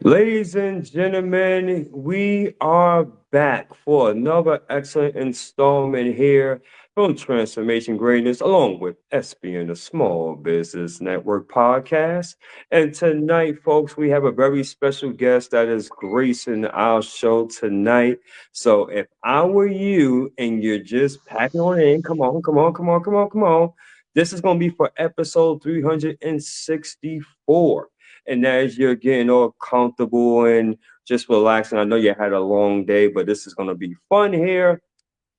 Ladies and gentlemen, we are back for another excellent installment here from Transformation Greatness, along with SBN, the Small Business Network podcast. And tonight, folks, we have a very special guest that is gracing our show tonight. So if I were you and you're just packing on in, come on, come on, come on, come on, come on. This is going to be for episode 364. And as you're getting all comfortable and just relaxing, I know you had a long day, but this is going to be fun here.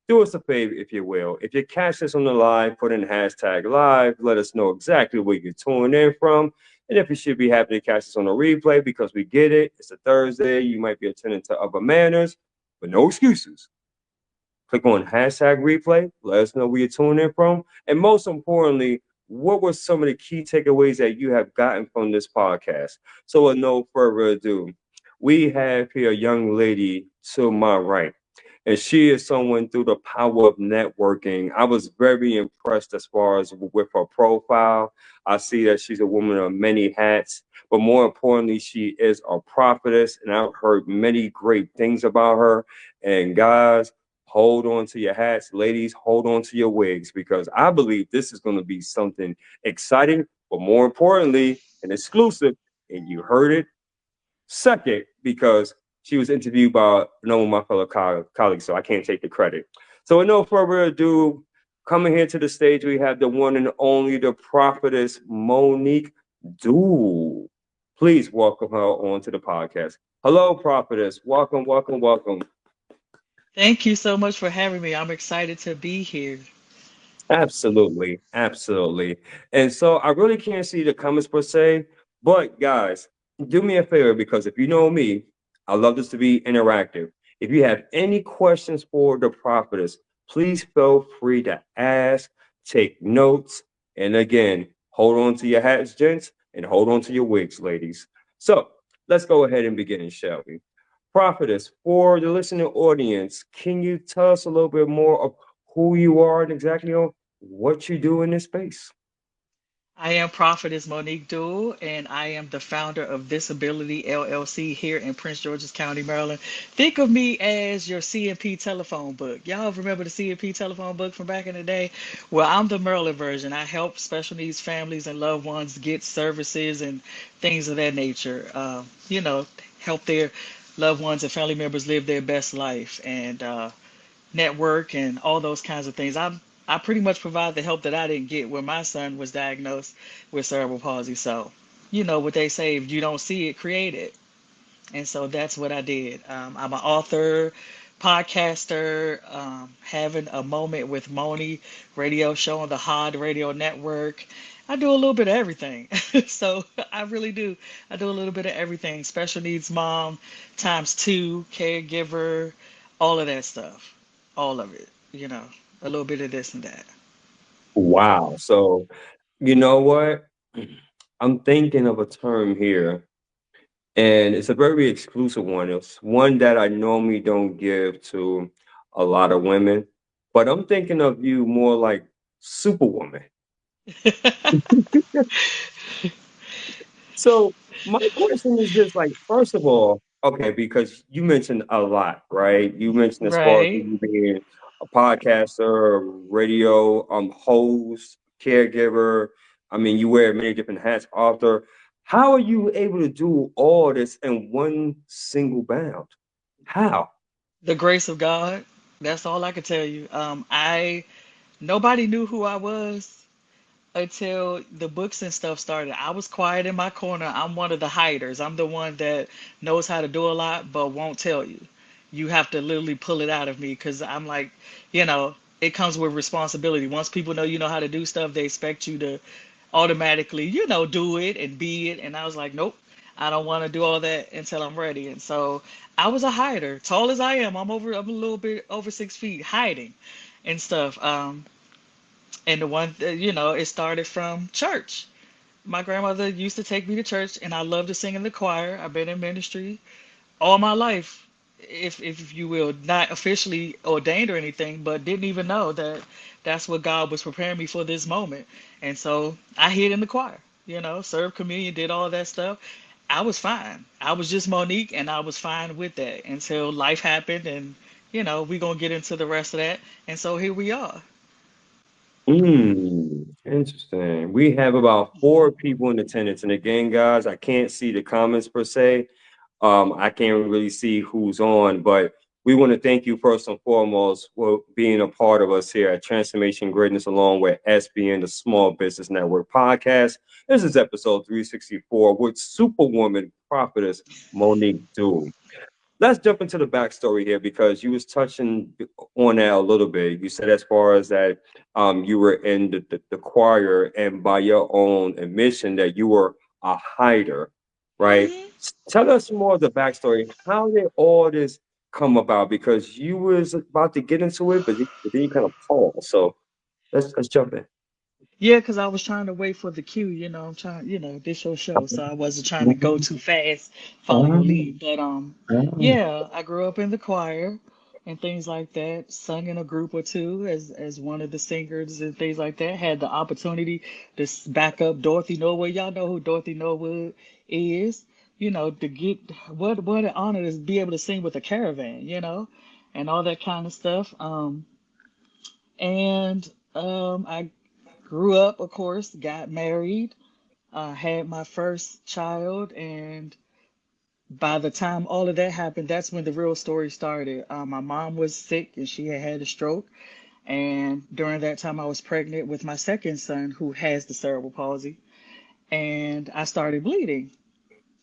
Do us a favor, if you will. If you catch this on the live, put in hashtag live. Let us know exactly where you're tuning in from. And if you should be happy to catch this on a replay because we get it, it's a Thursday. You might be attending to other manners, but no excuses. Click on hashtag replay. Let us know where you're tuning in from. And most importantly, what were some of the key takeaways that you have gotten from this podcast? So, with no further ado, we have here a young lady to my right. And she is someone through the power of networking. I was very impressed as far as with her profile. I see that she's a woman of many hats, but more importantly, she is a prophetess. And I've heard many great things about her. And guys, hold on to your hats. Ladies, hold on to your wigs because I believe this is going to be something exciting, but more importantly, an exclusive. And you heard it second because she was interviewed by one of my fellow colleagues, so I can't take the credit. So, with no further ado, coming here to the stage, we have the one and only, the prophetess Monique Duell. Please welcome her onto the podcast. Hello, prophetess. Welcome, welcome, welcome. Thank you so much for having me. I'm excited to be here. Absolutely, absolutely. And so I really can't see the comments per se, but guys, do me a favor because if you know me, I love this to be interactive. If you have any questions for the prophetess, please feel free to ask, take notes, and again, hold on to your hats, gents, and hold on to your wigs, ladies. So let's go ahead and begin, shall we? Prophetess, for the listening audience, can you tell us a little bit more of who you are and exactly what you do in this space? I am Prophetess Monique Duell, and I am the founder of Visibility LLC here in Prince George's County, Maryland. Think of me as your CMP telephone book. Y'all remember the CMP telephone book from back in the day? Well, I'm the Maryland version. I help special needs families and loved ones get services and things of that nature. Help their loved ones and family members live their best life and network and all those kinds of things. I pretty much provide the help that I didn't get when my son was diagnosed with cerebral palsy. So, you know what they say, if you don't see it, create it. And so that's what I did. I'm an author, podcaster, having a moment with Moni radio show on the HOD radio network. I do a little bit of everything. So I really do. I do a little bit of everything. Special needs mom times two, caregiver, all of that stuff. All of it, a little bit of this and that. Wow. So, you know what? I'm thinking of a term here, and it's a very exclusive one. It's one that I normally don't give to a lot of women, but I'm thinking of you more like Superwoman. So, my question is this, like, first of all, okay, because you mentioned a lot, right? You mentioned as far as Right. you being a podcaster, radio host, caregiver. I mean, you wear many different hats, author. How are you able to do all this in one single bound? How? The grace of God. That's all I can tell you. I Nobody knew who I was until the books and stuff started. I was quiet in my corner. I'm one of the hiders. I'm the one that knows how to do a lot but won't tell you. You have to literally pull it out of me because I'm like, it comes with responsibility. Once people know you know how to do stuff, they expect you to automatically, do it and be it. And I was like, nope, I don't want to do all that until I'm ready. And so I was a hider, tall as I am. I'm a little bit over 6 feet, hiding and stuff. And the one, it started from church. My grandmother used to take me to church, and I love to sing in the choir. I've been in ministry all my life, if you will, not officially ordained or anything, but didn't even know that that's what God was preparing me for this moment. And so I hid in the choir, served communion, did all that stuff. I was fine. I was just Monique, and I was fine with that until life happened, and we're gonna get into the rest of that. And so here we are. Interesting. We have about four people in attendance. And again, guys, I can't see the comments per se. I can't really see who's on, but we want to thank you first and foremost for being a part of us here at Transformation Greatness along with SBN, the Small Business Network podcast. This is episode 364 with Superwoman Prophetess Monique Duell. Let's jump into the backstory here because you was touching on that a little bit. You said as far as that you were in the choir and by your own admission that you were a hider, right? Hmm. Tell us more of the backstory. How did all this come about? Because you was about to get into it, but then you kind of paused. So let's jump in. Yeah, because I was trying to wait for the cue. I'm trying. This your show, so I wasn't trying to go too fast, follow your lead. But yeah, I grew up in the choir and things like that. Sung in a group or two as one of the singers and things like that. Had the opportunity to back up Dorothy Norwood. Y'all know who Dorothy Norwood is. To get what an honor to be able to sing with a caravan. And all that kind of stuff. And I grew up, of course, got married, had my first child, and by the time all of that happened, that's when the real story started. My mom was sick and she had had a stroke, and during that time, I was pregnant with my second son who has the cerebral palsy, and I started bleeding,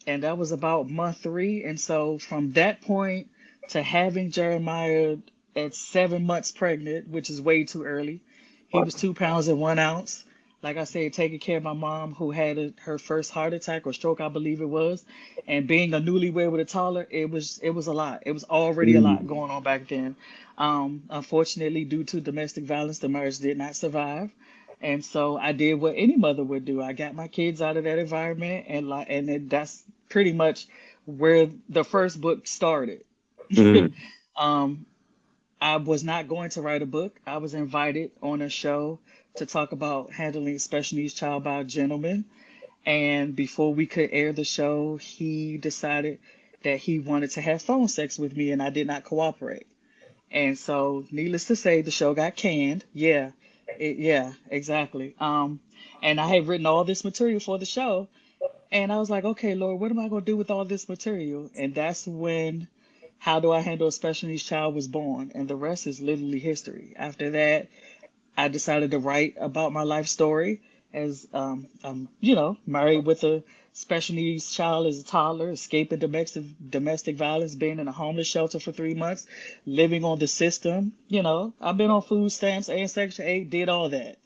and that was about month three. And so from that point to having Jeremiah at 7 months pregnant, which is way too early, he was 2 pounds and 1 ounce. Like I said, taking care of my mom who had her first heart attack or stroke, I believe it was, and being a newlywed with a toddler, it was a lot. It was already a lot Mm, going on back then. Unfortunately, due to domestic violence, the marriage did not survive. And so I did what any mother would do. I got my kids out of that environment, that's pretty much where the first book started. mm, um, I was not going to write a book. I was invited on a show to talk about handling a special needs child by a gentleman. And before we could air the show, he decided that he wanted to have phone sex with me, and I did not cooperate. And so, needless to say, the show got canned. Yeah, exactly. And I had written all this material for the show, and I was like, okay, Lord, what am I going to do with all this material? And that's when How Do I Handle a Special Needs Child was born. And the rest is literally history. After that, I decided to write about my life story as, married with a special needs child as a toddler, escaping domestic violence, being in a homeless shelter for 3 months, living on the system. I've been on food stamps and Section 8, did all that.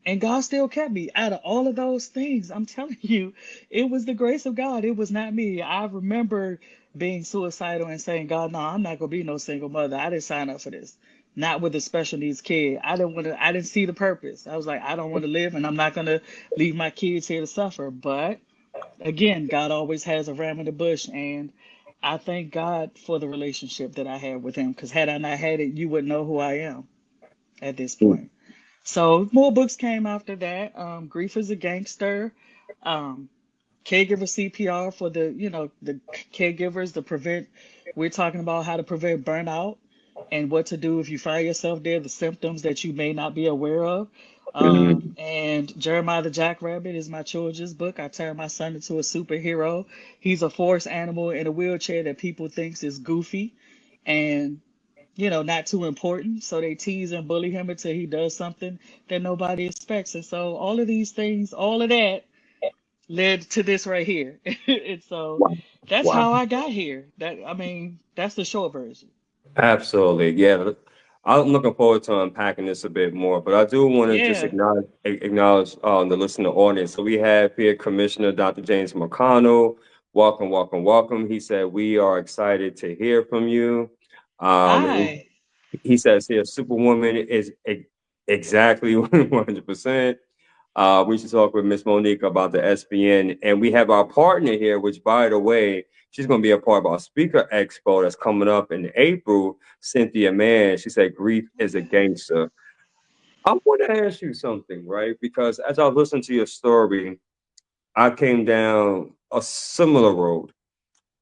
And God still kept me out of all of those things. I'm telling you, it was the grace of God. It was not me. I remember being suicidal and saying, God, no, I'm not gonna be no single mother. I didn't sign up for this. Not with a special needs kid. I didn't see the purpose. I was like, I don't want to live and I'm not gonna leave my kids here to suffer. But again, God always has a ram in the bush, and I thank God for the relationship that I had with him. Because had I not had it, you wouldn't know who I am at this mm, point. So more books came after that. Grief is a Gangster, um, Caregiver CPR for the caregivers to prevent. We're talking about how to prevent burnout and what to do if you find yourself there, the symptoms that you may not be aware of. mm, And Jeremiah the Jackrabbit is my children's book. I turned my son into a superhero. He's a forest animal in a wheelchair that people thinks is goofy, and not too important. So they tease and bully him until he does something that nobody expects. And so all of these things, all of that led to this right here. And so wow. that's Wow. how I got here. That's the short version. Absolutely. Yeah. I'm looking forward to unpacking this a bit more, but I do want to just Yeah. acknowledge the listener audience. So we have here Commissioner Dr. James McConnell. Welcome, welcome, welcome. He said, we are excited to hear from you. Um, Hi. he says here, Superwoman is exactly 100%. We should talk with Miss Monique about the SBN. And we have our partner here, which, by the way, she's going to be a part of our speaker expo that's coming up in April. Cynthia Mann, she said, grief is a Okay. gangster. I want to ask you something, right? Because as I listened to your story, I came down. a similar road.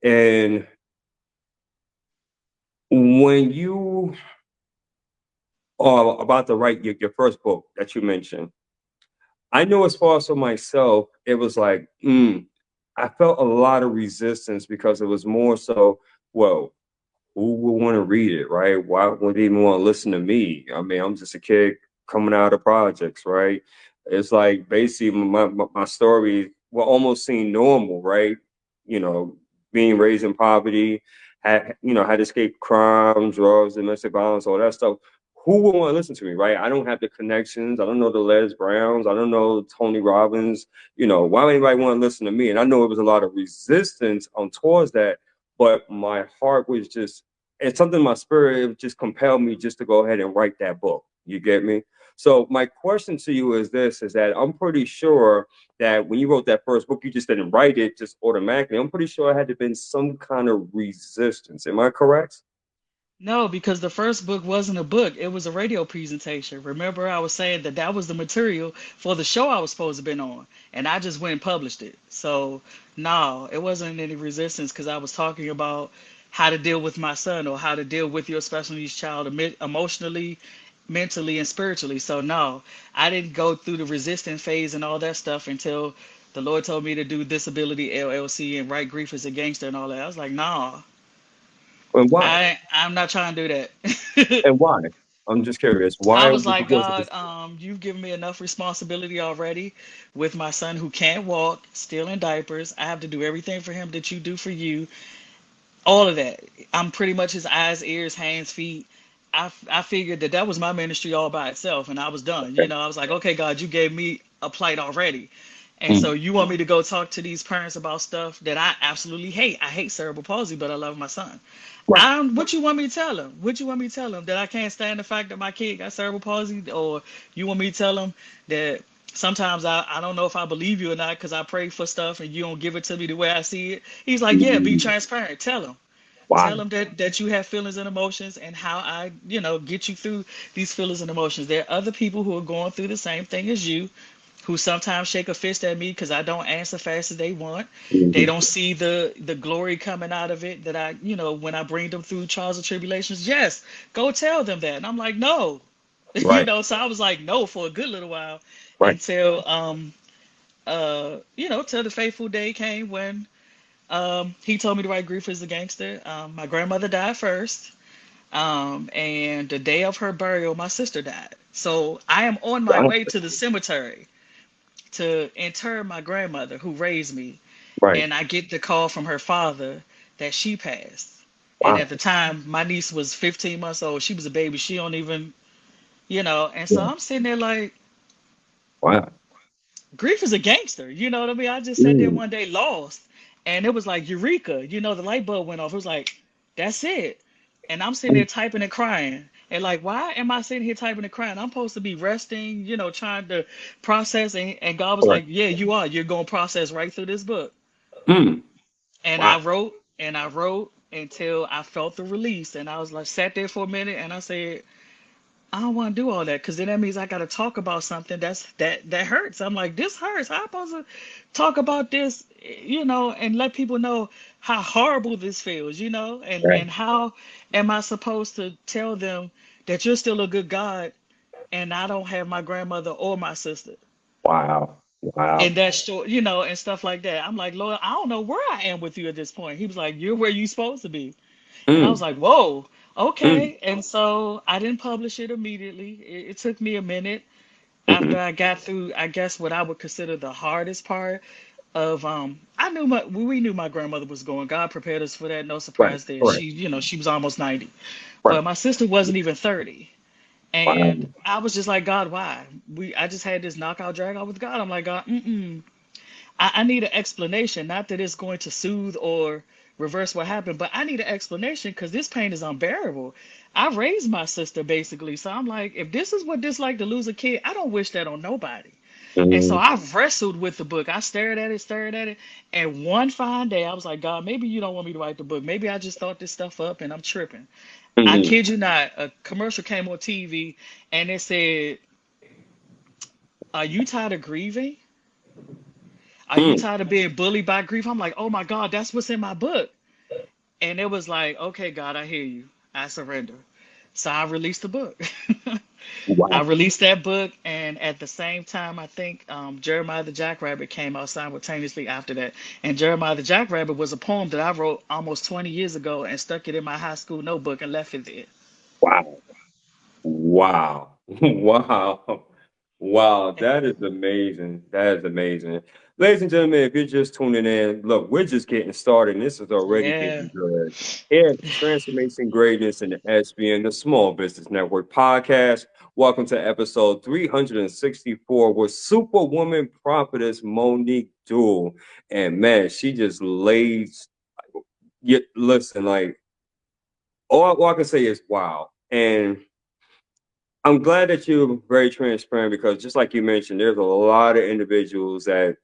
And when you are about to write your first book that you mentioned, I know as far as for myself, it was like, I felt a lot of resistance because it was more so, well, who would want to read it, right? Why would they even want to listen to me? I mean, I'm just a kid coming out of projects, right? It's like basically my story will almost seem normal, right? You know, being raised in poverty, had escaped crime, drugs, domestic violence, all that stuff. Who would want to listen to me, right? I don't have the connections. I don't know the Les Browns. I don't know Tony Robbins. Why would anybody want to listen to me? And I know it was a lot of resistance on towards that, but my heart was just, it's something in my spirit just compelled me just to go ahead and write that book. You get me? So my question to you is this: is that I'm pretty sure that when you wrote that first book, you just didn't write it just automatically. I'm pretty sure it had to have been some kind of resistance. Am I correct? No, because the first book wasn't a book, it was a radio presentation. Remember, I was saying that that was the material for the show I was supposed to have been on, and I just went and published it. So, no, it wasn't any resistance because I was talking about how to deal with my son or how to deal with your special needs child emotionally, mentally, and spiritually. So, no, I didn't go through the resistance phase and all that stuff until the Lord told me to do Disability LLC and write Grief is a Gangster and all that. I was like, nah, And why? I'm not trying to do that. And why? I'm just curious. I Why was was like, God, it? you've given me enough responsibility already with my son who can't walk, still in diapers. I have to do everything for him that you do for you. All of that. I'm pretty much his eyes, ears, hands, feet. I figured that that was my ministry all by itself, and I was done. Okay. I was like, okay, God, you gave me a plight already. And so Mm, you want me to go talk to these parents about stuff that I absolutely hate. I hate cerebral palsy, but I love my son. right. What you want me to tell him? What you want me to tell him? That I can't stand the fact that my kid got cerebral palsy? Or you want me to tell him that sometimes I don't know if I believe you or not because I pray for stuff and you don't give it to me the way I see it? He's like, yeah, be Mm, transparent. Tell him. wow. Tell them that you have feelings and emotions and how I, get you through these feelings and emotions. There are other people who are going through the same thing as you, who sometimes shake a fist at me because I don't answer fast as they want. They Mhm. don't see the glory coming out of it that I, when I bring them through trials and tribulations. Yes, go tell them that. And I'm like, no. Right. So I was like, no for a good little while Right. until till the fateful day came when he told me to write Grief is a Gangster. My grandmother died first. And the day of her burial, my sister died. So I am on my Wow. way to the cemetery to inter my grandmother who raised me. Right. And I get the call from her father that she passed. And Wow. at the time, my niece was 15 months old. She was a baby. She don't even, And so Yeah. I'm sitting there like, Wow. Grief is a gangster. You know what I mean? I just sat there Mm, one day lost. And it was like, Eureka. The light bulb went off. It was like, that's it. And I'm sitting mm, there typing and crying. And like, why am I sitting here typing and crying? I'm supposed to be resting, trying to process. And God was correct. like, yeah, you are. You're going to process right through this book. Mm, And wow. I wrote until I felt the release. And I was like, sat there for a minute and I said, I don't want to do all that because then that means I got to talk about something that hurts. I'm like, this hurts. How am I supposed to talk about this, and let people know how horrible this feels, Right. and how am I supposed to tell them that you're still a good God and I don't have my grandmother or my sister Wow. and Wow. that's short, and stuff like that. I'm like, Lord, I don't know where I am with you at this point. He was like, you're where you supposed to be. And I was Mm, like, whoa, mm, okay. And so I didn't publish it immediately. It took me a minute after mhm. I got through, I guess, what I would consider the hardest part of we knew my grandmother was going. God prepared us for that. No Right. surprise there. Correct. She was almost 90. Right. But my sister wasn't even 30. Wow. And I was just like, God, why? I just had this knockout drag out with God. I'm like, God, I need an explanation. Not that it's going to soothe or reverse what happened, but I need an explanation because this pain is unbearable. I raised my sister basically, so I'm like, if this is what this like to lose a kid, I don't wish that on nobody. And so Mm, I wrestled with the book. I stared at it, and one fine day I was like, God, maybe you don't want me to write the book. Maybe I just thought this stuff up and I'm tripping. I mhm. kid you not, a commercial came on TV and it said, "Are you tired of grieving?" Are you Mm. tired of being bullied by grief? I'm like, oh my God, that's what's in my book. And it was like, okay, God, I hear you. I surrender. So I released the book. I Wow. released that book, and at the same time, I think Jeremiah the Jackrabbit came out simultaneously after that. And Jeremiah the Jackrabbit was a poem that I wrote almost 20 years ago and stuck it in my high school notebook and left it there. Wow. Wow. Wow. Wow. Eh, That is amazing. That is amazing. Ladies and gentlemen, if you're just tuning in, look, we're just getting started, and this is already Yeah, getting good. Here at Transformation Greatness and SBN, the Small Business Network podcast. Welcome to episode 364 with Superwoman Prophetess Monique Duell. And man, she just lays, listen, like, all I can say is wow. And I'm glad that you're very transparent because just like you mentioned, there's a lot of individuals that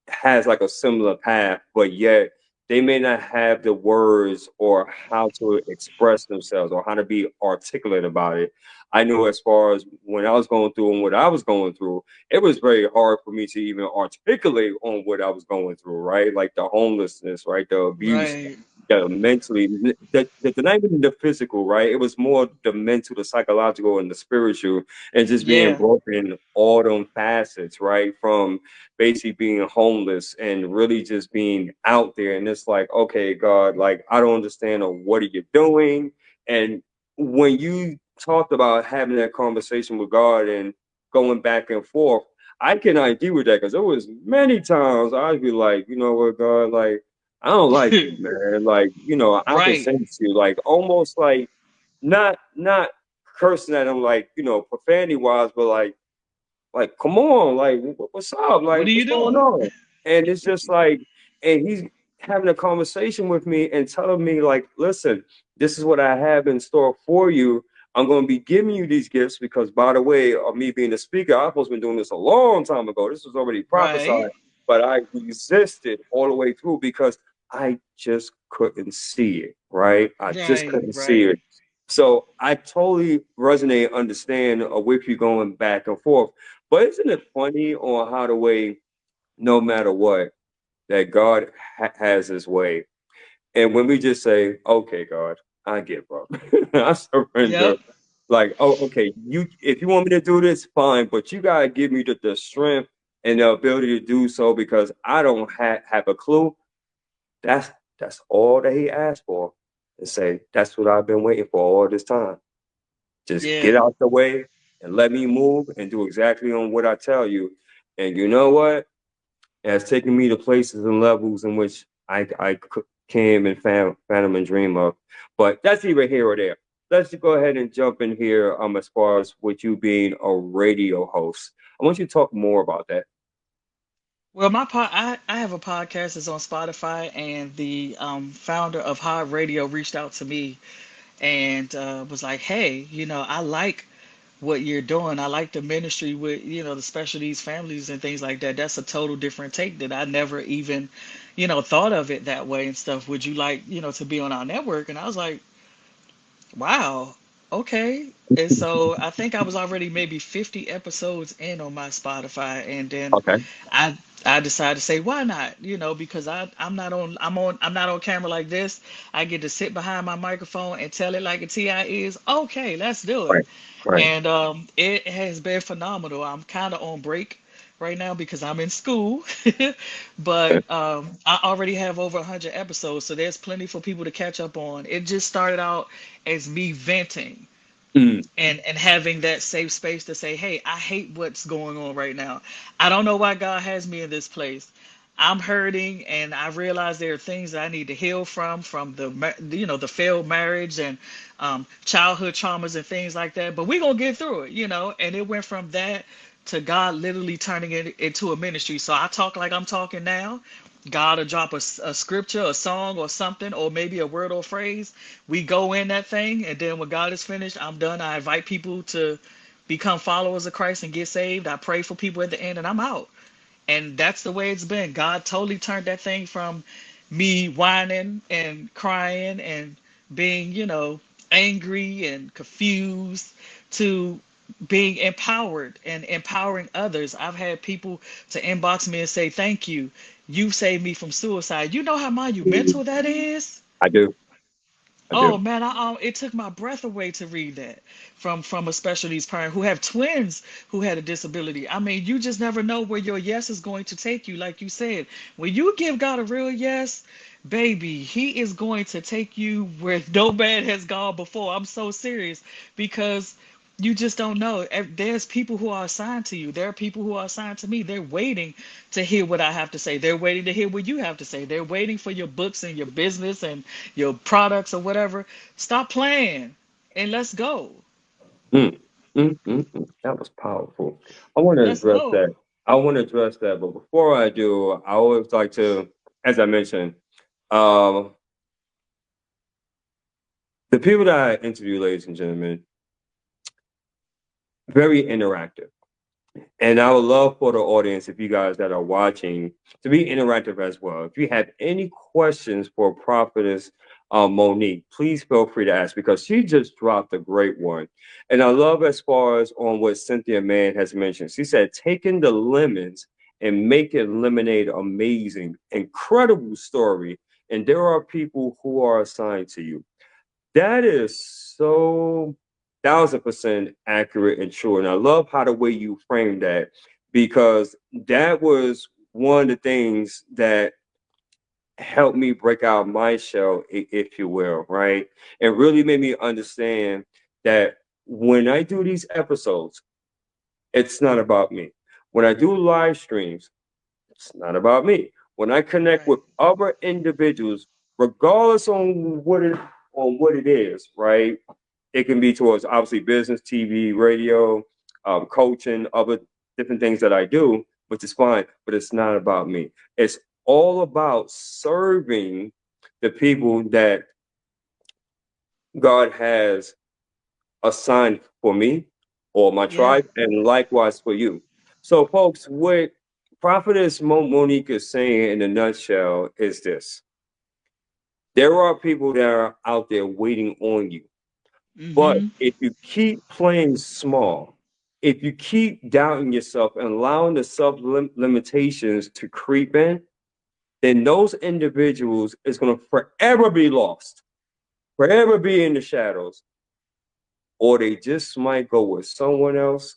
has like a similar path, but yet they may not have the words or how to express themselves or how to be articulate about it. I know as far as when I was going through and what I was going through, it was very hard for me to even articulate on what I was going through, right? Like the homelessness, right? The abuse, right. the mentally, the not even the physical, right? It was more the mental, the psychological, and the spiritual, and just being Yeah, broken in all them facets, right? From basically being homeless and really just being out there. And it's like, okay, God, like, I don't understand or what are you doing? And when you talked about having that conversation with God and going back and forth, I can agree with that because there was many times I'd be like, you know what, God, like, I don't like this, man. Like, I can right. sense you, like almost like not cursing at him like, profanity wise, but like, come on, like, what's up? What Like, are you what's going doing? on? And it's just like, and he's having a conversation with me and telling me, like, listen, this is what I have in store for you. I'm going to be giving you these gifts because, by the way, of me being a speaker, I've supposed to been doing this a long time ago. This was already prophesied, Right, but I resisted all the way through because I just couldn't see it, right? I just right, couldn't see right. it. So I totally resonate, understand with you going back and forth. But isn't it funny on how the way, no matter what, that God has his way. And when we just say, okay, God, I give up. I surrender. Yep. Like, oh, okay, if you want me to do this, fine, but you gotta give me the strength and the ability to do so because I don't have a clue. That's that's all that he asked for. To say, that's what I've been waiting for all this time. Just get Yeah. out the way and let me move and do exactly on what I tell you. And you know what? It has taken me to places and levels in which I came and phantom and dream of. But that's either here or there. Let's just go ahead and jump in here as far as with you being a radio host. I want you to talk more about that. Well, I have a podcast that's on Spotify, and the founder of Hot Radio reached out to me and was like, "Hey, I like what you're doing. I like the ministry with, the special needs families and things like that. That's a total different take that I never even, thought of it that way and stuff. Would you like, to be on our network?" And I was like, wow. Okay. And so I think I was already maybe 50 episodes in on my Spotify, and then Okay. I I decided to say why not? Because I'm not on camera like this. I get to sit behind my microphone and tell it like a TI is. Okay, let's do it. Right. Right. And it has been phenomenal. I'm kind of on break right now because I'm in school, but Okay. I already have over 100 episodes, so there's plenty for people to catch up on. It just started out as me venting Mm. and having that safe space to say, "Hey, I hate what's going on right now. I don't know why God has me in this place. I'm hurting, and I realize there are things that I need to heal from the failed marriage and childhood traumas and things like that. But we're gonna get through it. And it went from that to God literally turning it into a ministry. So I talk like I'm talking now. God will drop a scripture, a song, or something, or maybe a word or phrase. We go in that thing, and then when God is finished, I'm done. I invite people to become followers of Christ and get saved. I pray for people at the end, and I'm out. And that's the way it's been. God totally turned that thing from me whining and crying and being, angry and confused to being empowered and empowering others. I've had people to inbox me and say, "Thank you. You saved me from suicide." You know how monumental that is? I do. I Oh do. man, it took my breath away to read that from a special needs parent who have twins who had a disability. I mean, you just never know where your yes is going to take you. Like you said, when you give God a real yes, baby, He is going to take you where no man has gone before. I'm so serious because you just don't know. There's people who are assigned to you. There are people who are assigned to me. They're waiting to hear what I have to say. They're waiting to hear what you have to say. They're waiting for your books and your business and your products or whatever. Stop playing and let's go. Mm, That was powerful. I want to Let's address go. that. I want to address that, but before I do, I always like to, as I mentioned, um, the people that I interview, ladies and gentlemen, very interactive. And I would love for the audience, if you guys that are watching, to be interactive as well. If you have any questions for Prophetess Monique, please feel free to ask because she just dropped a great one. And I love as far as on what Cynthia Mann has mentioned. She said, taking the lemons and making lemonade amazing, incredible story. And there are people who are assigned to you. That is so 1,000% accurate and true. And I love how the way you framed that because that was one of the things that helped me break out my shell, if you will, right? And really made me understand that when I do these episodes, it's not about me. When I do live streams, it's not about me. When I connect Right. with other individuals, regardless on what it is, right? It can be towards obviously business, TV, radio, coaching, other different things that I do, which is fine, but it's not about me. It's all about serving the people that God has assigned for me or my Yeah. tribe, and likewise for you. So, folks, what Prophetess Monique is saying in a nutshell is this: there are people that are out there waiting on you. But Mm-hmm. if you keep playing small, if you keep doubting yourself and allowing the self limitations to creep in, then those individuals is going to forever be lost, forever be in the shadows, or they just might go with someone else,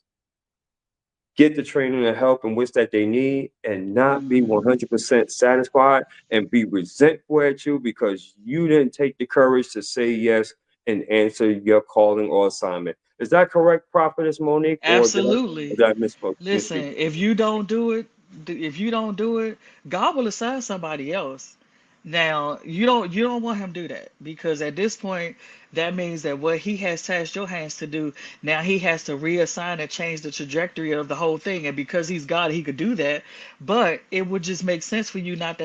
get the training and help in which that they need, and not be Mm-hmm. 100% satisfied and be resentful at you because you didn't take the courage to say yes and answer your calling or assignment. Is that correct, Prophetess Monique, or Absolutely. did I misspeak? Listen, if you don't do it, God will assign somebody else. Now, you don't want him to do that because at this point, that means that what he has tasked your hands to do, now he has to reassign and change the trajectory of the whole thing. And because he's God, he could do that. But it would just make sense for you not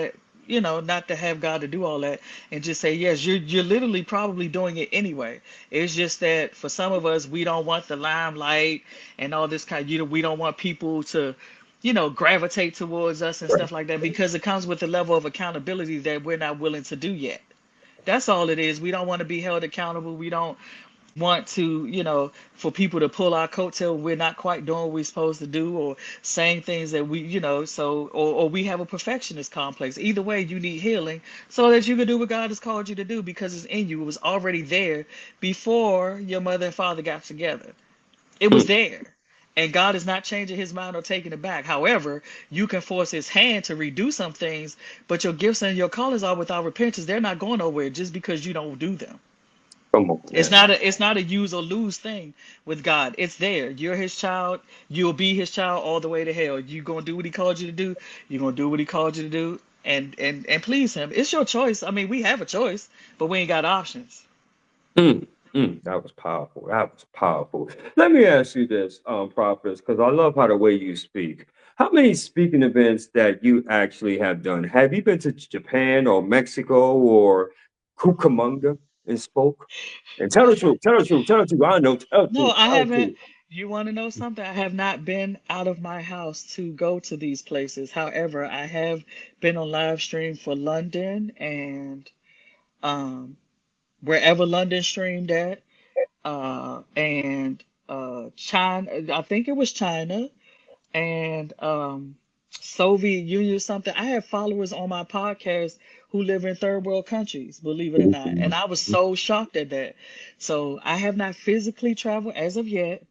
to have God to do all that and just say, yes, you're literally probably doing it anyway. It's just that for some of us, we don't want the limelight and all this we don't want people to gravitate towards us and Right. stuff like that because it comes with a level of accountability that we're not willing to do yet. That's all it is. We don't want to be held accountable. We don't want to, for people to pull our coattail. We're not quite doing what we're supposed to do or saying things that or we have a perfectionist complex. Either way, you need healing so that you can do what God has called you to do because it's in you. It was already there before your mother and father got together. It was Mm, there. And God is not changing his mind or taking it back. However, you can force his hand to redo some things, but your gifts and your callings are without repentance. They're not going nowhere just because you don't do them. come on, It's man. not a use or lose thing with God. It's there. You're his child. You'll be his child all the way to hell. You're gonna do what he called you to do. You're gonna do what he called you to do and please him. It's your choice. I mean, we have a choice, but we ain't got options. That was powerful. That was powerful. Let me ask you this, Prophets, because I love how the way you speak. How many speaking events that you actually have done? Have you been to Japan or Mexico or Cucamonga and spoke? And tell the truth. Tell the truth. Tell the truth. I know. Tell the No, truth. I Tell the haven't. truth. You want to know something? I have not been out of my house to go to these places. However, I have been on live stream for London and um, wherever London streamed at, and China, I think it was China, and Soviet Union or something. I have followers on my podcast who live in third world countries, believe it or not. And I was so shocked at that. So I have not physically traveled as of yet.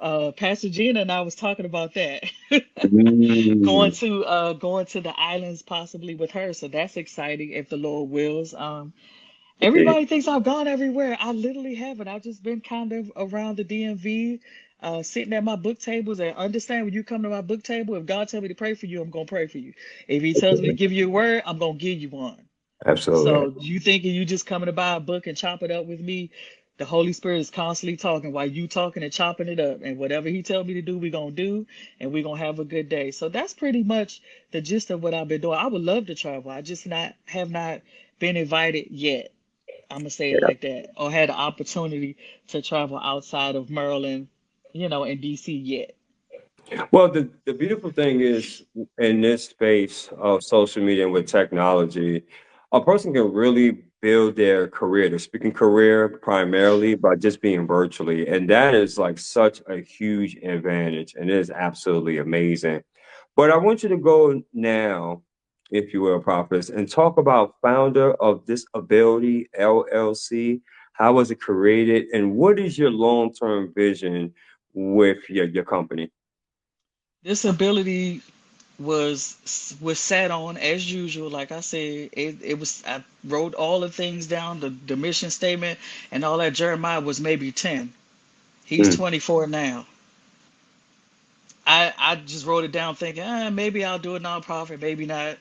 Uh, Pastor Gina and I was talking about that. Mm. Going to the islands possibly with her. So that's exciting if the Lord wills. Indeed. Everybody thinks I've gone everywhere. I literally haven't. I've just been kind of around the DMV, sitting at my book tables and understand when you come to my book table, if God tells me to pray for you, I'm gonna pray for you. If he tells me to give you a word, I'm gonna give you one. Absolutely. So you thinking you just coming to buy a book and chop it up with me? The Holy Spirit is constantly talking while you talking and chopping it up. And whatever he tell me to do, we're gonna do, and we're gonna have a good day. So that's pretty much the gist of what I've been doing. I would love to travel. I just not have not been invited yet. I'm gonna say it Yeah. like that, or had the opportunity to travel outside of Maryland, in DC yet. Well, the beautiful thing is in this space of social media and with technology, a person can really build their career, their speaking career primarily by just being virtually. And that is like such a huge advantage. And it is absolutely amazing. But I want you to go now, if you will, Prophetess, and talk about founder of Disability LLC. How was it created? And what is your long-term vision with your company? This ability was sat on as usual. Like I said, it was. I wrote all the things down, the mission statement and all that. Jeremiah was maybe 10. He's Mm. 24 now. I just wrote it down thinking, maybe I'll do a nonprofit, maybe not.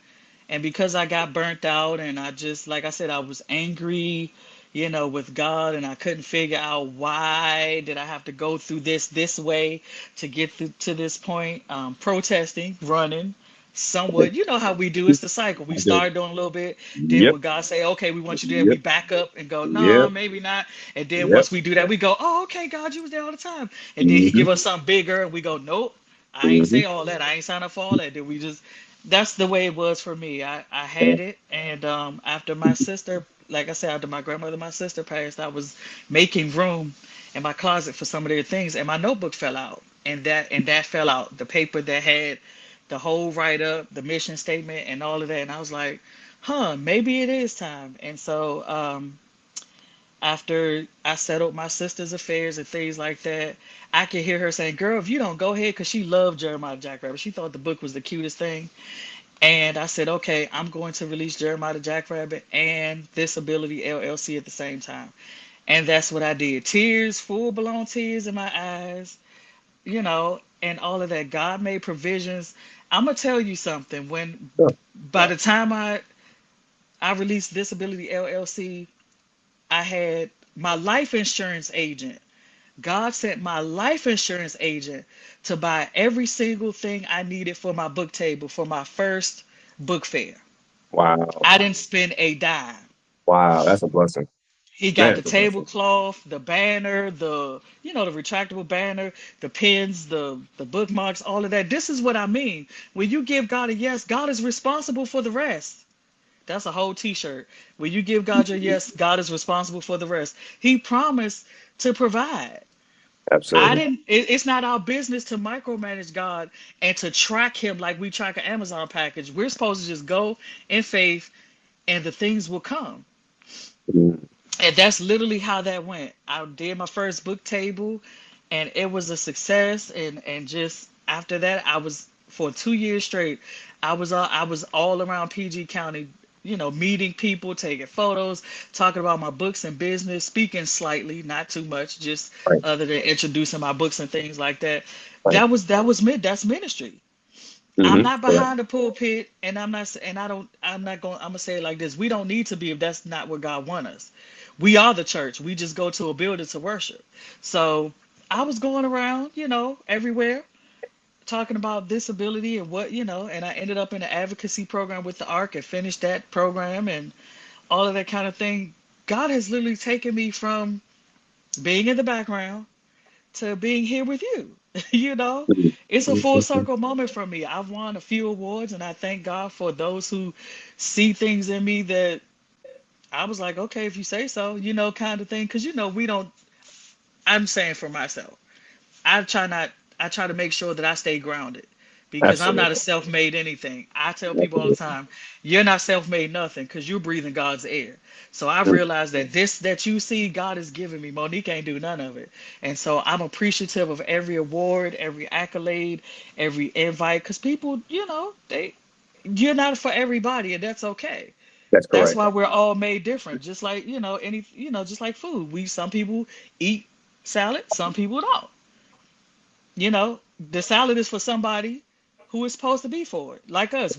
And because I got burnt out and I just, like I said, I was angry, with God, and I couldn't figure out why did I have to go through this way to get to this point. Protesting, running, somewhat. You know how we do. It's the cycle. We I do. start doing a little bit. Then Yep. when God say, okay, we want you there, we Yep. back up and go, no, Yep. maybe not. And then Yep. once we do that, we go, oh, okay, God, you was there all the time. And then he Hmm. give us something bigger, and we go, nope, I ain't Hmm. say all that. I ain't sign up for all that. Then we just, that's the way it was for me. I Yeah. had it, and after my sister, like I said, after my grandmother, my sister passed, I was making room in my closet for some of their things, and my notebook fell out, and that fell out. The paper that had the whole write up, the mission statement, and all of that, and I was like, maybe it is time. And so after I settled my sister's affairs and things like that, I could hear her saying, "Girl, if you don't go ahead," because she loved Jeremiah Jackrabbit. She thought the book was the cutest thing. And I said, "Okay, I'm going to release Jeremiah the Jackrabbit and Disability LLC at the same time." And that's what I did. Tears, full blown tears in my eyes, and all of that. God made provisions. I'm gonna tell you something. When Sure. by the time I released Disability LLC, I had my life insurance agent. God sent my life insurance agent to buy every single thing I needed for my book table for my first book fair. Wow. I didn't spend a dime. Wow. That's a blessing. He That got the is a blessing. tablecloth, the banner, the retractable banner, the pins, the bookmarks, all of that. This is what I mean. When you give God a yes, God is responsible for the rest. That's a whole t-shirt. When you give God your yes, God is responsible for the rest. He promised to provide. I Absolutely. didn't, it's not our business to micromanage God and to track him like we track an Amazon package. We're supposed to just go in faith and the things will come. Mm. And that's literally how that went. I did my first book table and it was a success. And just after that, I was for 2 years straight, I was all around PG County, meeting people, taking photos, talking about my books and business, speaking slightly, not too much, just Right. other than introducing my books and things like that. Right. That's ministry. I'm Hmm. not behind the pulpit, and I'm not, and I don't, I'm not going. I'm gonna say it like this: we don't need to be if that's not what God wants us. We are the church. We just go to a building to worship. So I was going around, everywhere, talking about disability and and I ended up in the advocacy program with the ARC and finished that program and all of that kind of thing. God has literally taken me from being in the background to being here with you. you know, it's a full Hmm. circle moment for me. I've won a few awards, and I thank God for those who see things in me that I was like, okay, if you say so, kind of thing. Because we don't. I'm saying for myself. I try not I try to make sure that I stay grounded because I'm not a Absolutely. self-made anything. I tell people all the Absolutely. time, you're not self-made nothing because you're breathing God's air. So I've Mm, realized that this that you see God has given me, Monique ain't do none of it. And so I'm appreciative of every award, every accolade, every invite because people, you're not for everybody and that's okay. that's That's correct. why we're all made different. Just like, just like food. Some people eat salad, some people don't. The salad is for somebody who is supposed to be for it. Like us,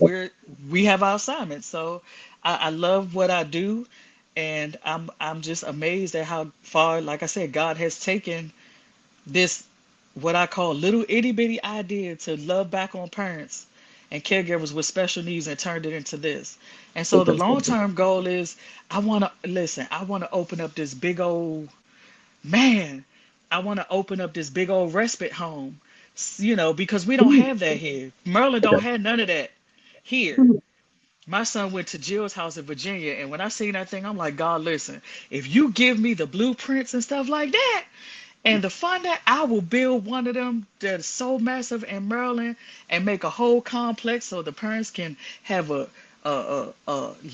we have our assignments. So I love what I do, and I'm just amazed at how far, like I said, God has taken this what I call little itty bitty idea to love back on parents and caregivers with special needs and turned it into this. And so the long Interesting. term goal is I want to open up this big old man, I want to open up this big old respite home, because we don't Mm, have that here. Merlin don't okay. have none of that here. Mm, My son went to Jill's house in Virginia, and when I seen that thing, I'm like, God, listen, if you give me the blueprints and stuff like that, and the fund that I will build one of them that's so massive in Maryland and make a whole complex so the parents can have a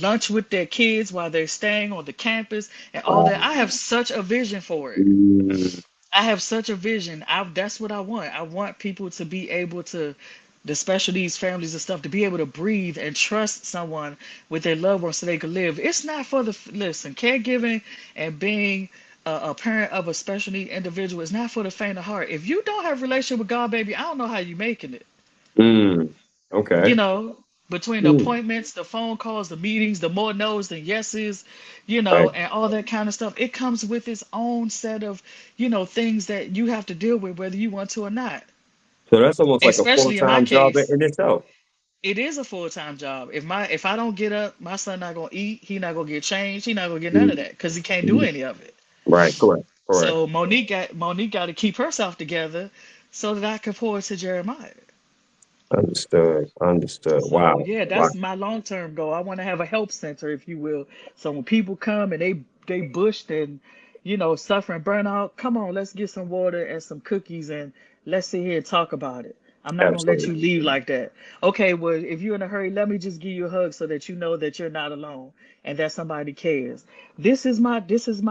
lunch with their kids while they're staying on the campus and all that. wow. I have such a vision for it. Mm, I have such a vision. That's what I want. I want people to be able to, the special needs families and stuff, to be able to breathe and trust someone with their loved ones so they can live. It's not for the, listen, caregiving and being a parent of a special need individual is not for the faint of heart. If you don't have a relationship with God, baby, I don't know how you making it. mm, okay. You know, between the Mm, appointments, the phone calls, the meetings, the more no's than yeses, right. and all that kind of stuff, it comes with its own set of, things that you have to deal with whether you want to or not. So that's almost like a Especially in my full-time job case, in itself. it is a full-time job. If I don't get up, my son not gonna eat, he not gonna get changed, he not gonna get none of Mm, that because he can't do mm, any of it. right. Correct. Correct. So Monique got to keep herself together so that I can pour it to Jeremiah. Understood. Understood. So Wow. yeah, Wow. that's my long-term goal. I want to have a help center, if you will. So when people come and they bushed and suffering burnout, come on, let's get some water and some cookies and let's sit here and talk about it. I'm not gonna let Absolutely. you leave like that. Okay, well, if you're in a hurry, let me just give you a hug so that you know that you're not alone and that somebody cares. This is my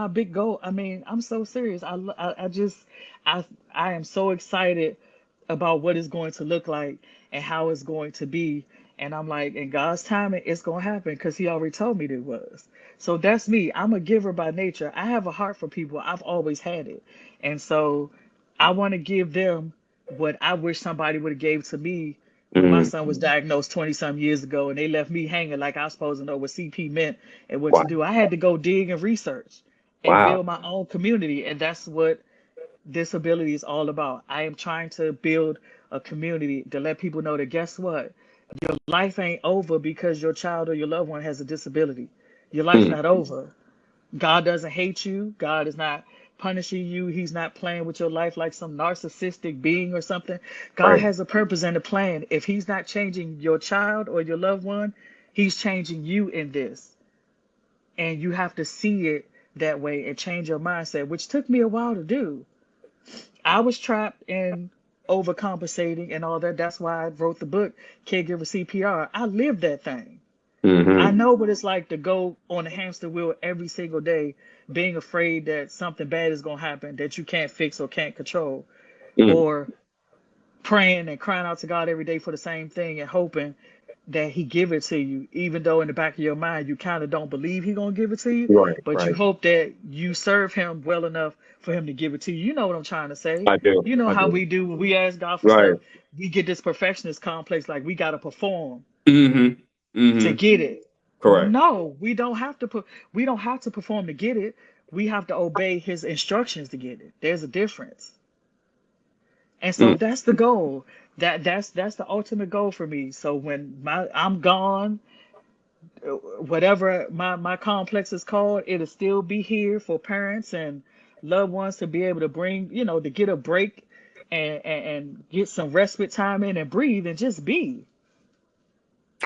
big goal. I mean, I'm so serious. I just I I am so excited about what it's going to look like and how it's going to be. And I'm like, in God's timing, it's going to happen because He already told me that it was. So that's me. I'm a giver by nature. I have a heart for people. I've always had it. And so I want to give them what I wish somebody would have gave to me when my Mm, son was diagnosed 20 some years ago and they left me hanging like I was supposed to know what CP meant and what to wow. do. I had to go dig and research and Wow. build my own community. And that's what disability is all about. I am trying to build a community to let people know that guess what? Your life ain't over because your child or your loved one has a disability. Your life's Mm, not over. God doesn't hate you. God is not punishing you. He's not playing with your life like some narcissistic being or something. God right. has a purpose and a plan. If He's not changing your child or your loved one, He's changing you in this. And you have to see it that way and change your mindset, which took me a while to do. I was trapped in overcompensating and all that. That's why I wrote the book, Caregiver CPR. I lived that thing. I Mm-hmm. know what it's like to go on a hamster wheel every single day, being afraid that something bad is going to happen that you can't fix or can't control, Mm, or praying and crying out to God every day for the same thing and hoping that He give it to you, even though in the back of your mind you kind of don't believe He gonna give it to you, right. but you Right. hope that you serve Him well enough for Him to give it to you. You know what I'm trying to say. I do. You know I how do. we do when we ask God for Right. stuff, we get this perfectionist complex, like we gotta perform Mm-hmm. to Mm-hmm. get it. Correct. No, we don't have to perform to get it. We have to obey His instructions to get it. There's a difference. And so Mm, that's the goal. That's the ultimate goal for me. So when I'm gone, whatever my complex is called, it'll still be here for parents and loved ones to be able to bring, to get a break and get some respite time in and breathe and just be.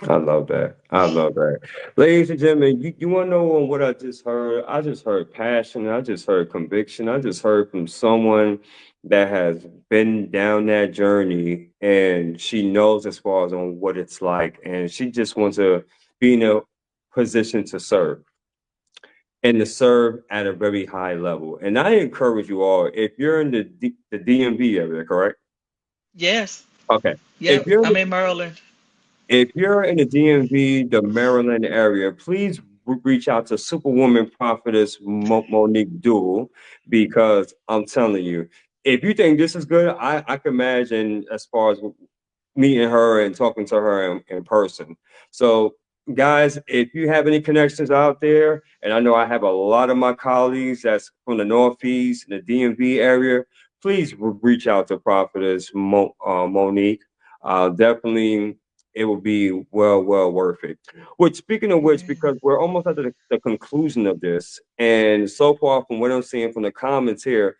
I love that. I love that. Ladies and gentlemen, you want to know what I just heard? I just heard passion. I just heard conviction. I just heard from someone that has been down that journey and she knows as far as on what it's like. And she just wants to be in a position to serve and to serve at a very high level. And I encourage you all, if you're in the DMV area, correct? Yes. Okay. If Yep. you're in I'm the in Maryland. If you're in the DMV, the Maryland area, please reach out to Superwoman Prophetess Monique Duell because I'm telling you, if you think this is good, I can imagine as far as meeting her and talking to her in person. So, guys, if you have any connections out there, and I know I have a lot of my colleagues that's from the Northeast and the DMV area, please reach out to Prophetess Monique. Definitely, it will be well worth it. Which, speaking of which, Amen. because we're almost at the conclusion of this, and so far from what I'm seeing from the comments here,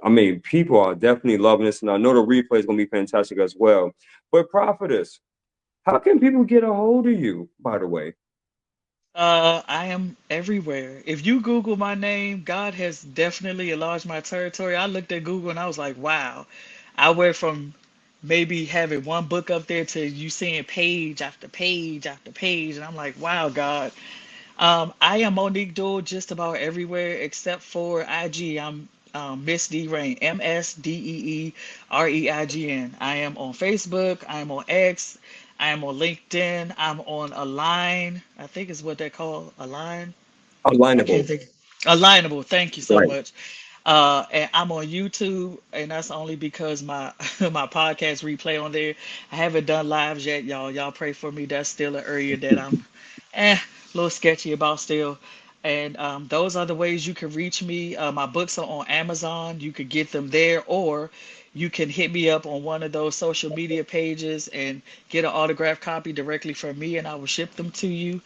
I mean, people are definitely loving this, and I know the replay is going to be fantastic as well. But Prophetess, how can people get a hold of you, by the way? I am everywhere. If you Google my name, God has definitely enlarged my territory. I looked at Google and I was like, wow. I went from maybe having one book up there to you seeing page after page after page. And I'm like, wow, God. I am Monique Duell just about everywhere except for IG. I'm Miss D Rain, MSDEEREIGN. I am on Facebook. I am on X. I am on LinkedIn. I'm on Align. I think is what they call Align. I Alignable. can't think. Alignable. Thank you so Right. much. And I'm on YouTube, and that's only because my my podcast replay on there. I haven't done lives yet, y'all. Y'all pray for me. That's still an area that I'm a little sketchy about still. And those are the ways you can reach me. My books are on Amazon. You could get them there, or you can hit me up on one of those social media pages and get an autographed copy directly from me, and I will ship them to you.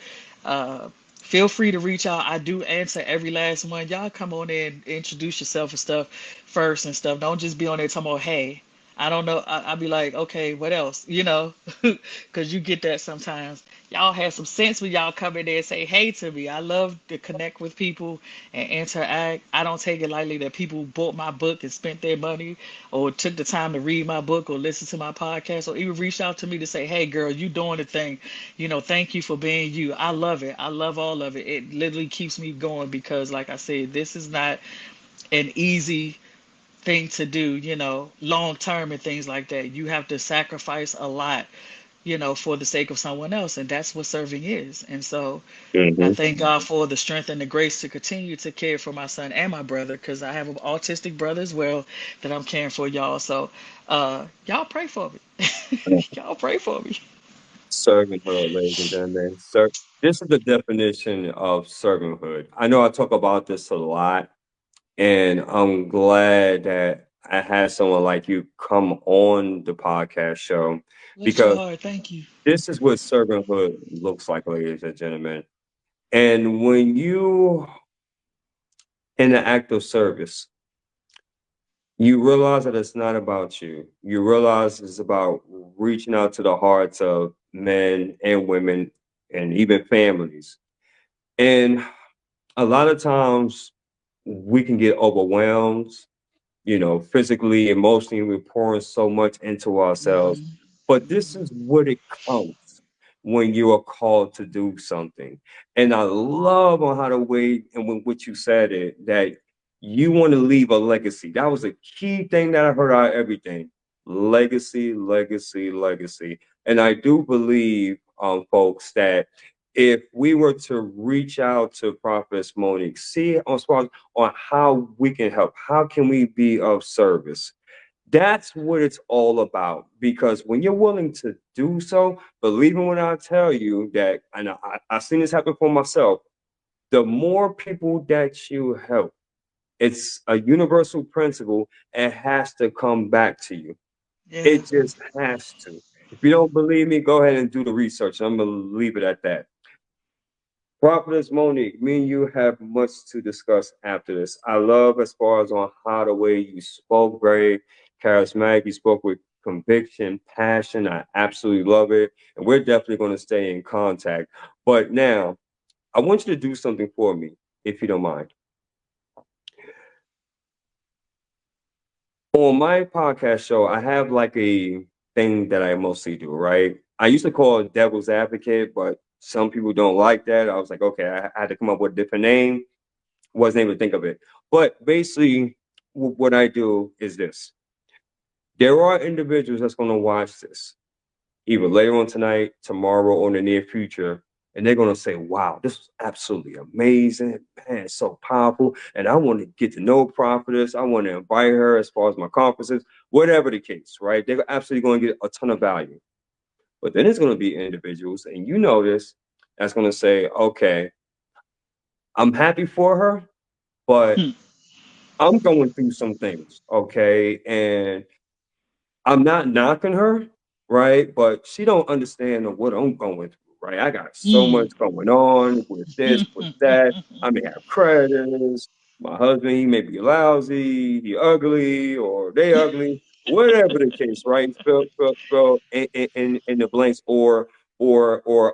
Feel free to reach out. I do answer every last one. Y'all come on in, introduce yourself and stuff first and stuff. Don't just be on there talking about, hey, I don't know. I'll be like, okay, what else? You know, because you get that sometimes. Y'all have some sense when y'all come in there and say hey to me. I love to connect with people and interact. I don't take it lightly that people bought my book and spent their money or took the time to read my book or listen to my podcast or even reached out to me to say, hey, girl, you doing the thing. You know, thank you for being you. I love it. I love all of it. It literally keeps me going because, like I said, this is not an easy thing to do, you know, long term and things like that. You have to sacrifice a lot, you know, for the sake of someone else. And that's what serving is. And so I Hmm. thank God for the strength and the grace to continue to care for my son and my brother because I have an autistic brother as well that I'm caring for, y'all. So y'all pray for me. Y'all pray for me. Servanthood, ladies and gentlemen. Sir, this is the definition of servanthood. I know I talk about this a lot, and I'm glad that I had someone like you come on the podcast show Bless your because heart. Thank you. this is what servanthood looks like, ladies and gentlemen. And when you in the act of service, you realize that it's not about you. You realize it's about reaching out to the hearts of men and women and even families. And a lot of times we can get overwhelmed, physically, emotionally, we're pouring so much into ourselves. Hmm. But this is what it counts when you are called to do something. And I love on how the way and when what you said it that you want to leave a legacy. That was a key thing that I heard out of everything. Legacy, legacy, legacy. And I do believe, folks, that if we were to reach out to Prophetess Monique, see on how we can help. How can we be of service? That's what it's all about. Because when you're willing to do so, believe me when I tell you that, and I've seen this happen for myself, the more people that you help, it's a universal principle. It has to come back to you. Yeah. It just has to. If you don't believe me, go ahead and do the research. I'm going to leave it at that. Prophetess Monique, me and you have much to discuss after this. I love as far as on how the way you spoke, very charismatic. You spoke with conviction, passion. I absolutely love it. And we're definitely going to stay in contact. But now, I want you to do something for me, if you don't mind. On my podcast show, I have like a thing that I mostly do, right? I used to call it devil's advocate, but some people don't like that. I was like, okay, I had to come up with a different name. Wasn't able to think of it. But basically, what I do is this. There are individuals that's going to watch this either later on tonight, tomorrow, or in the near future, and they're going to say, wow, this was absolutely amazing. Man, it's so powerful. And I want to get to know Prophetess. I want to invite her as far as my conferences, whatever the case, right? They're absolutely going to get a ton of value. But then there's going to be individuals, and you know this, that's going to say, okay, I'm happy for her, but Hmm. I'm going through some things, okay? And I'm not knocking her, right? But she don't understand what I'm going through, right? I got so Mm. much going on with this, with that. I may have credits. My husband, he may be lousy, he ugly, or they ugly, whatever the case, right? Fill in the blanks, or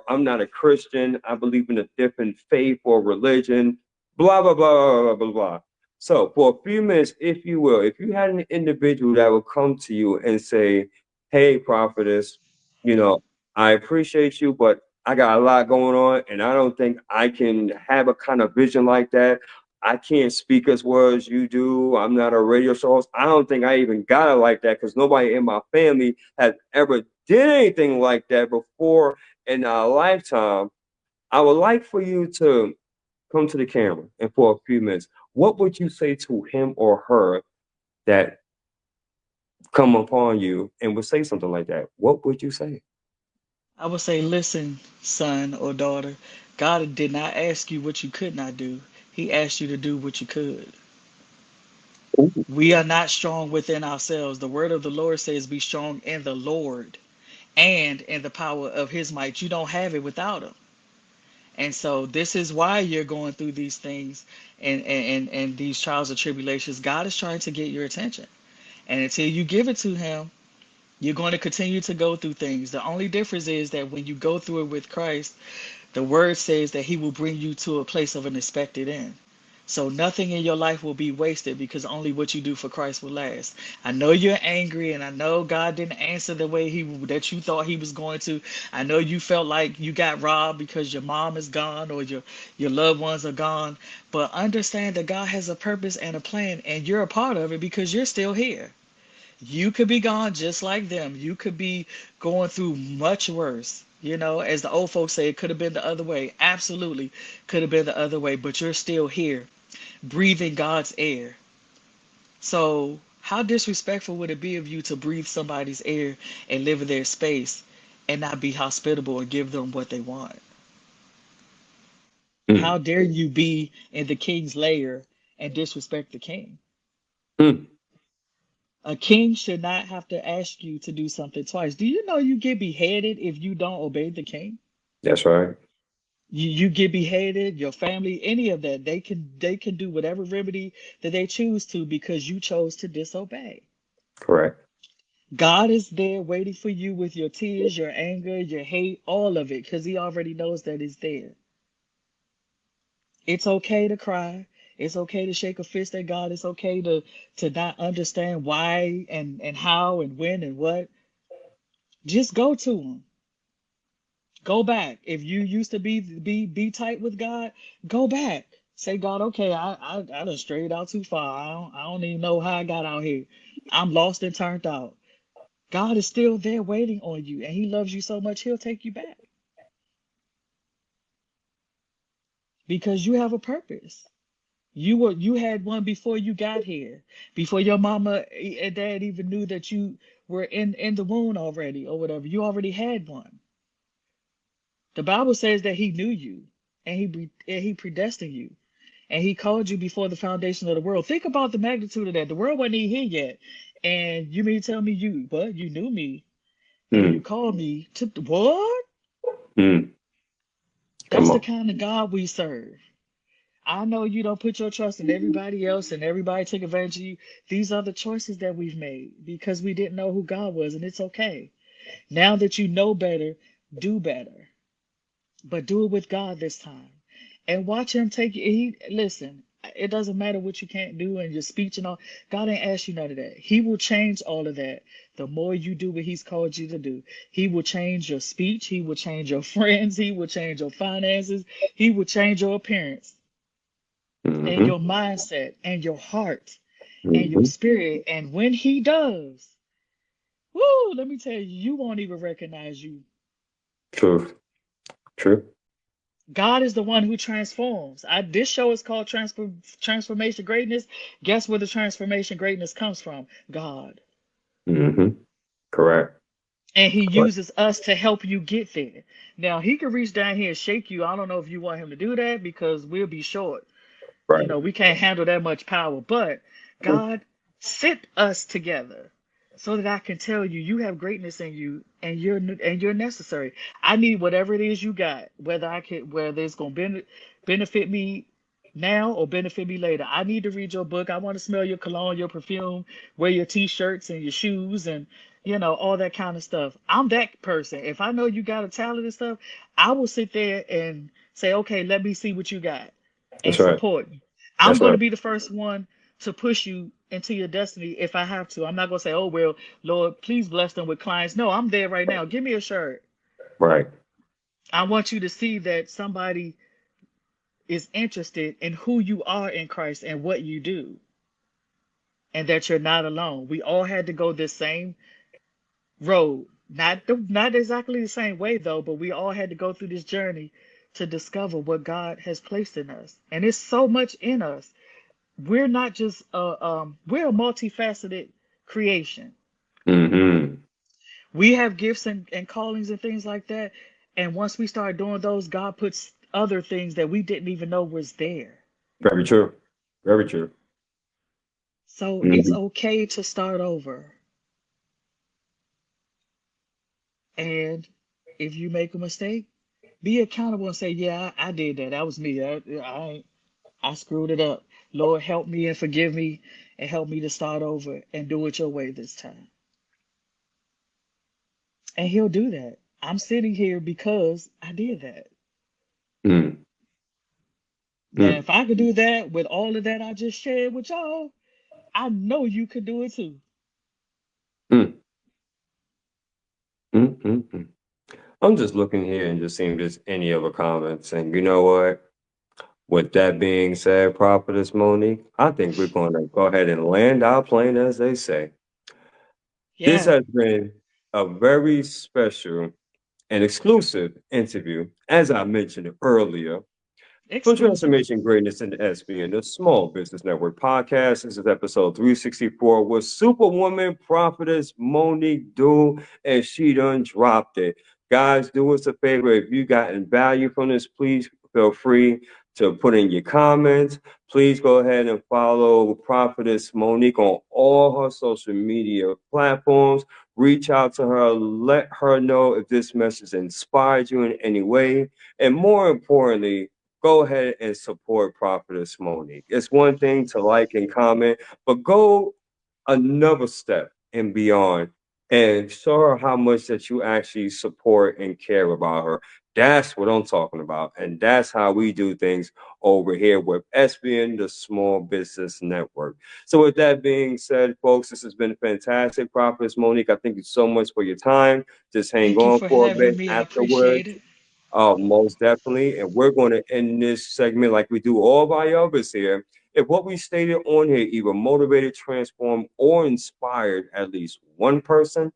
I'm not a Christian. I believe in a different faith or religion. Blah blah blah blah blah blah. So, for a few minutes, if you will, if you had an individual that would come to you and say, hey, prophetess, you know, I appreciate you, but I got a lot going on, and I don't think I can have a kind of vision like that. I can't speak as well as you do. I'm not a radio show host. I don't think I even got it like that because nobody in my family has ever did anything like that before in our lifetime. I would like for you to come to the camera and for a few minutes, what would you say to him or her that come upon you and would say something like that? What would you say? I would say, listen, son or daughter, God did not ask you what you could not do. He asked you to do what you could. Ooh. We are not strong within ourselves. The word of the Lord says, be strong in the Lord and in the power of his might. You don't have it without him. And so this is why you're going through these things and these trials and tribulations. God is trying to get your attention. And until you give it to him, you're going to continue to go through things. The only difference is that when you go through it with Christ, the word says that he will bring you to a place of an expected end. So nothing in your life will be wasted because only what you do for Christ will last. I know you're angry and I know God didn't answer the way he that you thought he was going to. I know you felt like you got robbed because your mom is gone or your loved ones are gone, but understand that God has a purpose and a plan and you're a part of it because you're still here. You could be gone just like them. You could be going through much worse. You know, as the old folks say, it could have been the other way. Absolutely could have been the other way, but you're still here, breathing God's air. So, how disrespectful would it be of you to breathe somebody's air and live in their space and not be hospitable and give them what they want? Mm, How dare you be in the king's lair and disrespect the king? mm. A king should not have to ask you to do something twice. Do you know you get beheaded if you don't obey the king? That's right. You get beheaded, your family, any of that, they can do whatever remedy that they choose to because you chose to disobey. Correct. God is there waiting for you with your tears, your anger, your hate, all of it, because he already knows that it's there. It's okay to cry. It's okay to shake a fist at God. It's okay to not understand why and how and when and what. Just go to him. Go back. If you used to be tight with God, go back. Say, God, okay, I done strayed out too far. I don't even know how I got out here. I'm lost and turned out. God is still there waiting on you, and He loves you so much, He'll take you back because you have a purpose. You had one before you got here, before your mama and dad even knew that you were in the womb already or whatever. You already had one. The Bible says that He knew you, and He predestined you. And he called you before the foundation of the world. Think about the magnitude of that. The world wasn't even here yet. And you mean tell me you knew me and you Mm, called me to what? mm. Come That's the on. kind of God we serve. I know you don't put your trust in everybody else and everybody took advantage of you. These are the choices that we've made because we didn't know who God was, and it's okay. Now that you know better, do better, but do it with God this time. And watch him take you. Listen, it doesn't matter what you can't do and your speech and all. God ain't asked you none of that. He will change all of that. The more you do what he's called you to do, he will change your speech. He will change your friends. He will change your finances. He will change your appearance and Mm-hmm. your mindset and your heart and your Mm-hmm. spirit. And when he does, whoo, let me tell you, you won't even recognize you. True. True. God is the one who transforms. This show is called Transformation Greatness. Guess where the transformation greatness comes from? God. Mm-hmm. Correct. And he Correct. uses us to help you get there. Now, he can reach down here and shake you. I don't know if you want him to do that because we'll be short. Right. We can't handle that much power. But God sit us together so that I can tell you you have greatness in you and you're necessary. I need whatever it is you got, whether it's gonna benefit me now or benefit me later. I need to read your book. I want to smell your cologne, your perfume, wear your t-shirts and your shoes and all that kind of stuff. I'm that person. If I know you got a talent and stuff, I will sit there and say, okay, let me see what you got and That's right. support you. I'm That's going to right. be the first one to push you into your destiny if I have to. I'm not going to say, oh, well, Lord, please bless them with clients. No, I'm there right now. Give me a shirt. Right. I want you to see that somebody is interested in who you are in Christ and what you do, and that you're not alone. We all had to go this same road. Not exactly the same way, though, but we all had to go through this journey to discover what God has placed in us. And it's so much in us. We're not just we're a multifaceted creation. Mm-hmm. We have gifts and callings and things like that. And once we start doing those, God puts other things that we didn't even know was there. Very true. Very true. So it's Mm-hmm. okay to start over. And if you make a mistake, be accountable and say, yeah, I did that. That was me. I screwed it up. Lord, help me and forgive me and help me to start over and do it your way this time. And he'll do that. I'm sitting here because I did that. Mm-hmm. Now, if I could do that with all of that I just shared with y'all, I know you could do it too. Mm-hmm. Mm-hmm. I'm just looking here and just seeing if there's any other comments. And you know what? With that being said, Prophetess Monique, I think we're going to go ahead and land our plane, as they say. This Yeah, has been a very special and exclusive interview, as I mentioned earlier, from exclusive. Transformation Greatness and SBN, the Small Business Network podcast. This is episode 364 with Superwoman Prophetess Monique Duell, and she done dropped it. Guys, do us a favor. If you gotten value from this, please feel free to put in your comments. Please go ahead and follow Prophetess Monique on all her social media platforms. Reach out to her, let her know if this message inspired you in any way. And more importantly, go ahead and support Prophetess Monique. It's one thing to like and comment, but go another step and beyond and show her how much that you actually support and care about her. That's what I'm talking about. And that's how we do things over here with SBN, the Small Business Network. So with that being said, folks, this has been fantastic. Prophetess Monique, I thank you so much for your time. Just hang Thank you on for for a having bit me. I appreciate afterwards. it. Most definitely. And we're going to end this segment like we do all of our others here. If what we stated on here either motivated, transformed, or inspired at least one person,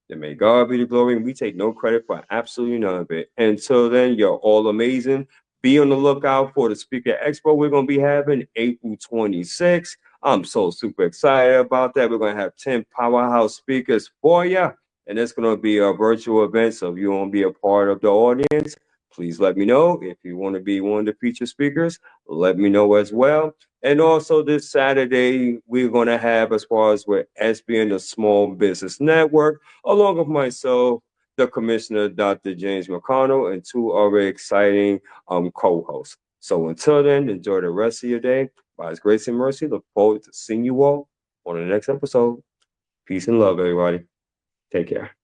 then may God be the glory, and we take no credit for absolutely none of it. Until then, you're all amazing. Be on the lookout for the Speaker Expo we're going to be having April 26th. I'm so super excited about that. We're going to have 10 powerhouse speakers for you, and it's going to be a virtual event. So if you want to be a part of the audience, please let me know. If you want to be one of the featured speakers, let me know as well. And also this Saturday, we're going to have, as far as with SBN, the Small Business Network, along with myself. the commissioner, Dr. James McConnell, and two already exciting co-hosts. So until then, enjoy the rest of your day. By His grace and mercy, look forward to seeing you all on the next episode. Peace and love, everybody. Take care.